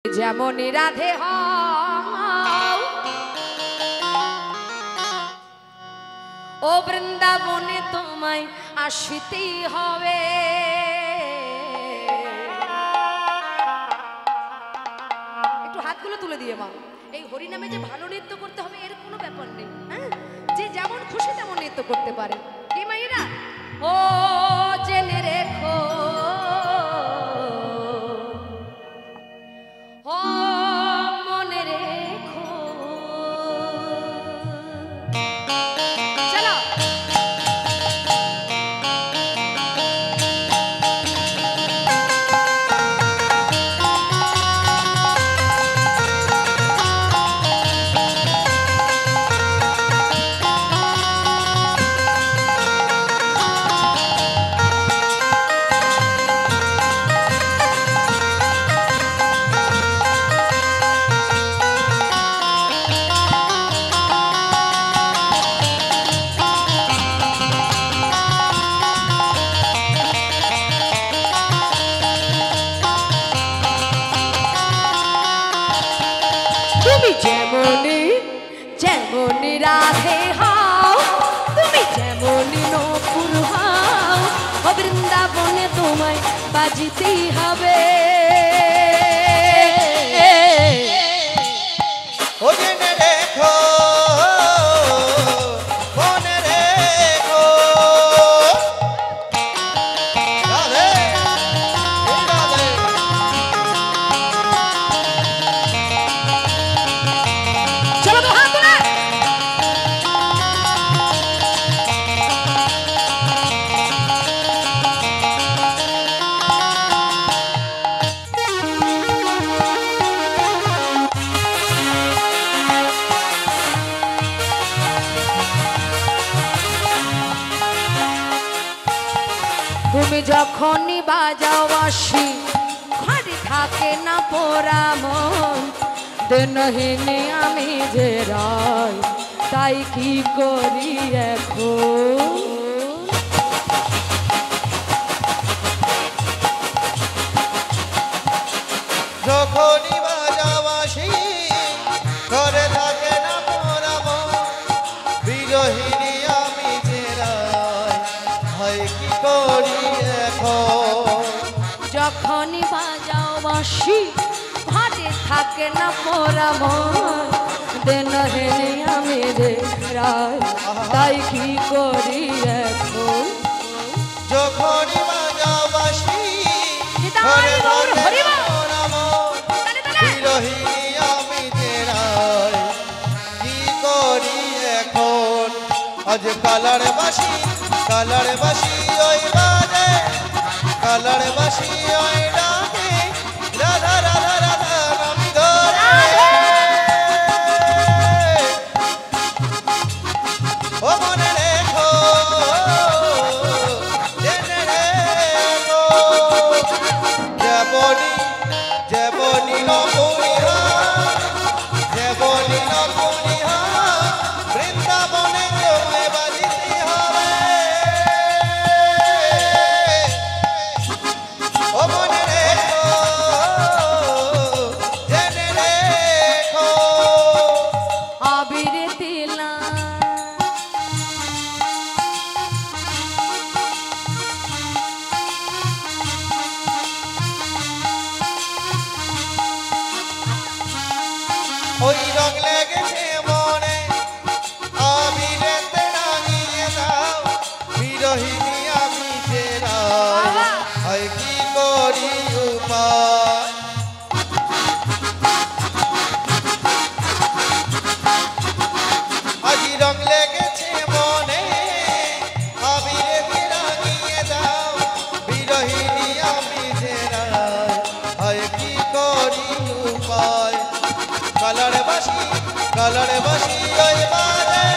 যেমন রাধে হও ও বৃন্দাবনে তোমায় আসিতেই হবে। একটু হাতগুলো তুলে দিয়ে মা, এই হরি নামে যে ভালো নৃত্য করতে হবে এর কোনো ব্যাপার নেই। হ্যাঁ, যে যেমন খুশি তেমন নৃত্য করতে পারে। কি মাইরা ও জেনে রেখো ও মনে রেখো। চলো যেমনি রাধে হও তুমি যেমনি নকুল হও ও বৃন্দাবনে তোমায় বাজিতেই হবে। তুমি যখনই বাজাও বাঁশি ঘরে থাকে না পোড়া মন, দিনহীনে আমি যে রাই তাই কি করি এখন। যখনই বাজাও বাঁশি ঘরে থাকে না পোড়া মন, বিরহিনী আমি যে রাই হয় কি করি এখন। যখনই বাজাও বাঁশি ঘরে থাকে না পোড়া মন, দিনহীনে আমি যে রাই তাই কি করি এখন। যখনই বাজাও বাঁশি ঘরে থাকে না পোড়া মন, বিরহিনী আমি যে রাই কি করি এখন। আজ কালার বাঁশি ওই বাজে, কালার বাঁশি ওই ডাকে, রাধা রাধা রাধা নামি ধরে। ও মনে রেখো জেনে রেখো, যেমনি নকুলিহা বৃন্দাবনে তোমায় বাজিতে হবে। ও মনে রেখো জেনে রেখো। আবির দিলা ওই রং লেগেছে মনে আবিরেতে রাঙিয়ে দাও, বিরহিনী আমি যে রাই হয় কি করি উপায়। আজি রং লেগেছে মনে আবিরেতে রাঙিয়ে দাও, বিরহিনী আমি যে রাই হয় কি করি উপায়। কালারে বাঁশি ওই বাজে,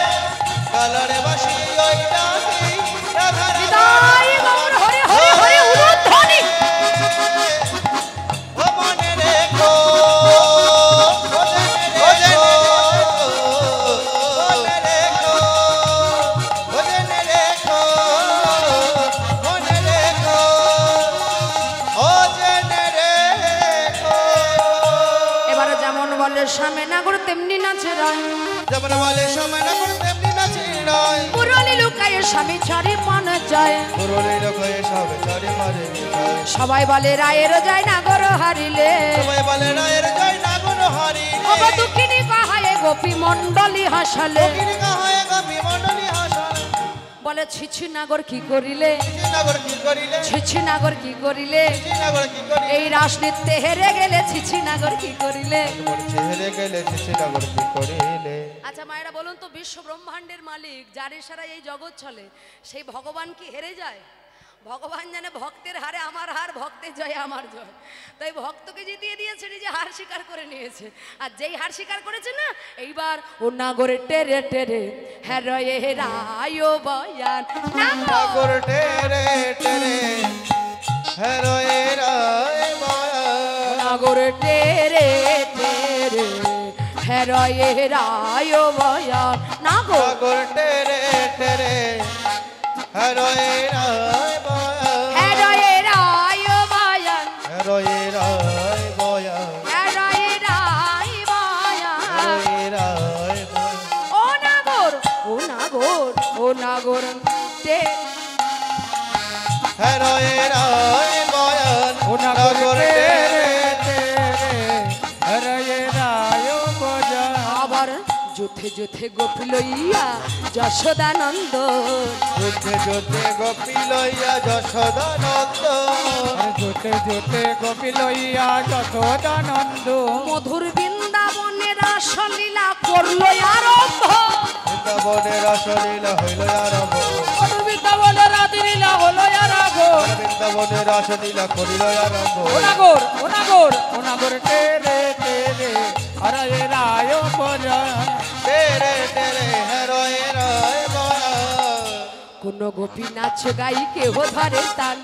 কালারে বাঁশি ওই ডাকে, রাধা রাধা হরি হরি হরি উলুধ্বনি। ও মনে রেখো ও জেনে রেখো। বলে সামে নাগর তেমনি নাচে রায়, যেমন বলে সময় না করে তেমনি নাচি নয়, মুরলি লুকায়ে স্বামী ছাড়ি পানে যায়, পুরোলি লোক হয়ে সব চড়ে মারে যায়। সবাই বলে রায়ের যায় নাগর হারিলে, সবাই বলে রায়ের জয় না কোনো হারি ও গো দুঃখিনী কাহায়ে গোপী মণ্ডলী হাসালে, হয় কবি মন্ডলী হাসান। বলে ছিছি নাগর কি করিলে, শ্রীনগর কি করিলে, ছিছি নাগর কি করিলে, শ্রীনগর কি করিলে, এই রাসনৃত্যে হেরে গেলে ছিছি নাগর কি করিলে। চেহারে গেলে শ্রীনগর কি করিলে। আচ্ছা মায়েরা বলুন তো, বিশ্ব ব্রহ্মাণ্ডের মালিক যার ইশারায় এই জগৎ চলে, সেই ভগবান কি হেরে যায়? ভগবান জানে ভক্তের হারে আমার হার, ভক্তের জয় আমার জয়। তাই ভক্তকে জিতিয়ে দিয়েছে, নিজে হার স্বীকার করে নিয়েছে। আর যেই হার স্বীকার করেছে না, এইবার ও নাগরে টেরে টেরে হেরয়ে রায় বয়ান নাগর টেরে টেরে হেরোয়ে রায় মায়া। নাগরে টেরে টেরে হেরয়ে রায় বয়ান নাগর নাগর টেরে টেরে হেরোয়ে রায় মায়া। হেরয়ে রায় বয়ান হেরোয়ে রায় মায়া। হেরয়ে রায় বয়ান হেরোয়ে রায় মায়া। ও নাগর ও নাগর ও নাগর টে হেরোয়ে রায় মায়া। নাগর টেরে টেরে হেরোয়ে রায় মায়া। আবার যুথে যুথে গোপী লইয়া যশোদানন্দ, যুদ্ধে যুদ্ধে গোপী লইয়া যশোদানন্দ। জোটে জোটে গোপী লইয়া যশোদানন্দ, মধুর বৃন্দাবনের রাসলীলা করলো আরম্ভ, বৃন্দাবনের রাসলীলা হইল আরম্ভ। বৃন্দাবনে রাতিলীলা হলো আরম্ভ। বৃন্দাবনের রাসলীলা করিল আরম্ভ। ওনাগর ওনাগর ওনাগর টেরে টেরে হরে রায় পরা। তেরে তেরে হেরোয়ে রায় মায়া। কোন গোপী নাচ গাই কেহ ধরে তাল,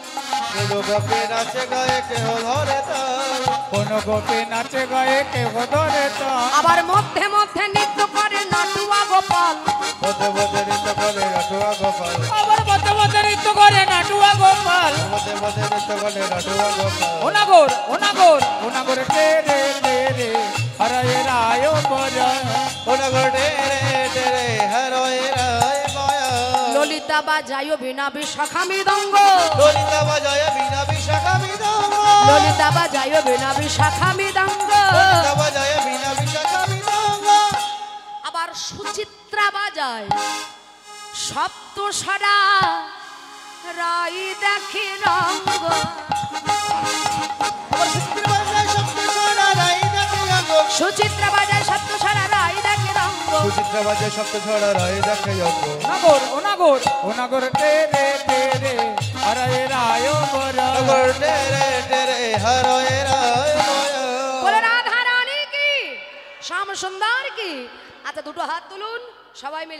কোন গোপী নাচে গায়ে কেহ ধরে তাল। কোন গোপী নাচে গায়ে কেহ ধরে তা। আবার মধ্যে মধ্যে নৃত্য করে নাটুয়া গোপাল, মধ্যে মধ্যে নৃত্য করে নাটুয়া গোপাল। আবার মধ্যে মধ্যে নৃত্য করে নাটুয়া গোপাল। মধ্যে মধ্যে নৃত্য করে নাটুয়া গোপাল। ওনাগর ওনাগর ওনাগর টেরে টেরে হরে রায় পরা। ওনাগর টেরে টেরে হেরোয়ে রায় মায়া। ললিতা বাজায় বিনা বিশাখা মৃদঙ্গ, ললিতা বাজায় বিনা বিশাখা মৃদঙ্গ। ললিতা বাজায় বিনা বিশাখা মৃদঙ্গ। ললিতা বাজায় বিনা বিশাখা মৃদঙ্গ। আবার সুচিত্রা বাজায় সপ্ত সারা রাই দেখে রঙ্গ, সুচিত্রা বাজায় সপ্ত ছড়া রাই দেখে অঙ্গ। সুচিত্রা বাজায় সপ্ত সারা রাই দেখে রঙ্গ। সুচিত্রা বাজায় সপ্ত ছড়া রাই দেখে অঙ্গ। ওনাগর ওনাগর ওনাগর টেরে টেরে হরে রায় পরা। ওনাগর টেরে টেরে হেরোয়ে রায় মায়া। বলে রাধা রানী কি, শ্যাম সুন্দর কি। আচ্ছা দুটো হাত তুলুন সবাই মিলে।